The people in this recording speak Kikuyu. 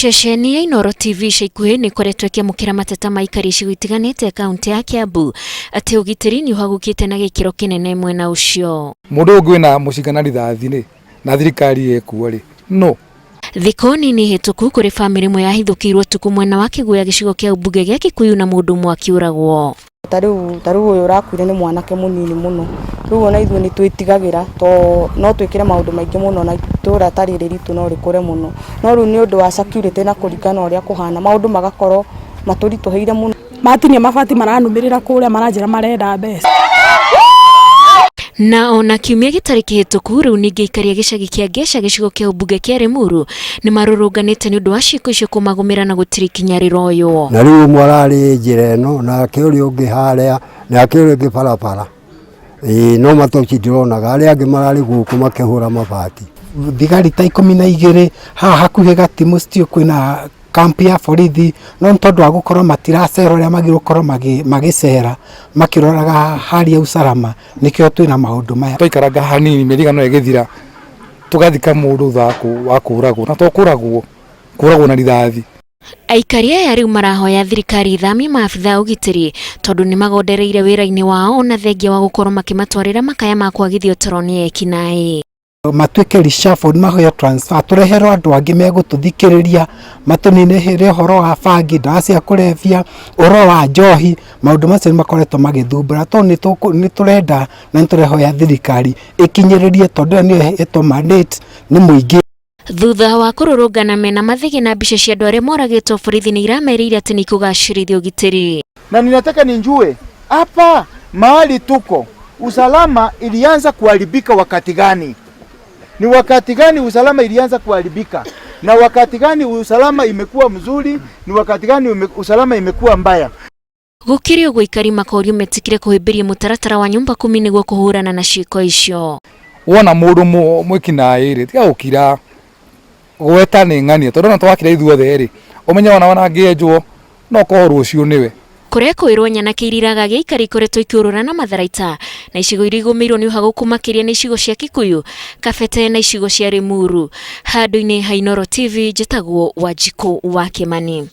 Ceceni ya Inooro TV ikuhĩ nĩ ĩkoretwo ĩkĩamũkĩra mateta ma aikari icigo itiganĩte kaunti ya Kiambu atĩ ũgitĩri nĩ ũhagũkĩte na gĩkĩro kĩnene mwena ũcio. Mũndũ ũngĩ wĩna mũcinga na rithathi na thirikari ekuo no. Thikũ nini hĩtũku kũrĩ bamĩrĩ ĩmwe yahithũkĩirwo tuku mwena wa Kĩguya gĩcigo kĩa Umbunge gĩa Kikuyu na mũndũ ũmwe akĩũragwo. Tarĩu ũyũ ũrakuire nĩ mwanake mũnini mũno. Rĩu ona ithuĩ nĩ twĩtigagĩra no twĩkĩre maũndũ maingĩ mũno na itũũra tarĩ ritũ no rĩkũre mũno. No rĩu nĩ ũndũ wa security na kũringana ũrĩa kũhana maũndũ magakorwo matũritũhĩire mũno. Matinia mabati maranumĩrĩra kũrĩa maranjĩra marenda mbeca. Na ona kiumia gĩtarĩ kĩhĩtũku rĩu ningĩ aikari a gĩcagi kĩa Ngeca gĩcigo kĩa Umbunge kĩa Limuru nĩ marũrũnganĩte nĩ ũndũ wa ciĩko icio kũmagũmĩra na gũtirĩ ikinya rĩroywo. Na rĩu ũmwe ararĩ njĩra ĩno nake ũrĩa ũngĩ harĩa nake ũrĩa ũngĩ barabara. No matoci ndironaga arĩa angĩ mararĩ gũkũ makĩhũra mabati. Thigari ta 12 haha hakuhĩ Gatimu Stio kwĩna kampi ya borithi no tondũ wa gũkorwo matiracera ũrĩa magĩrũkorwo magĩcera makĩroraga hali ya usalama nĩkĩo twĩna maũndũ maya. Twaikaraga hanini mĩriga no ĩgĩthira tũgathika mũndũ thako wa kũragwo na kũragwo na rithathi. Aikari aya rĩu marahoya thirikari ithamie maabitha ũgitĩri tondũ nĩ magondereire wĩra-inĩ wao na thengia wa gũkorwo makĩmatwarĩra makaya ma kwagithio toro nĩ ekinaĩ. Matuĩke reshuffle mahoya transfer tureherwo andũ angĩ megũtũthikĩrĩria matũninĩhĩre ũhoro wa bangi ndawa cia kũrebia ũhoro wa njohi maũndũ macio makoretwo magĩthumbũra nĩ tũrenda na nĩtũrehoya thirikari ĩkinyĩrĩrie tondũ nĩyo ĩtwo mandate nĩ mũingĩ. Thutha wa kũrũrũngana mena mathĩgĩ na mbica cia andũ arĩa moragĩtwo borithi nĩ iramerĩire atĩ nĩ kũgacĩrithia ũgitĩri. Na ninataka ninjue hapa mahali tuko usalama ilianza kuharibika wakati gani? Ni wakati gani usalama ilianza kuharibika? Na wakati gani usalama imekuwa mzuri? Ni wakati gani usalama imekuwa mbaya? Gũkĩrĩ ũguo aikari makorio metikire kũhĩmbĩria mũtaratara wa nyumba 10 nĩguo kũhũrana na ciĩko icio. Wona mũndũ mwĩkinaĩ tiga gũkira gweta nĩ ng'ania tondũ na twakira ithuothe ũmenya wana ngĩenjwo no kũhoro rũciũ nĩwe. Kũrĩa kwĩrwo nyanake iriraga gĩikari ikoretwo ikĩũrũra na matharaita na icigo iria igũmĩirwo nĩ ũhagũku makĩria na icigo cia Kikuyu, Kabete na icigo cia Limuru. Handũ-inĩ ha Inooro TV njĩtagwo Wanjikũ wa Kĩmani.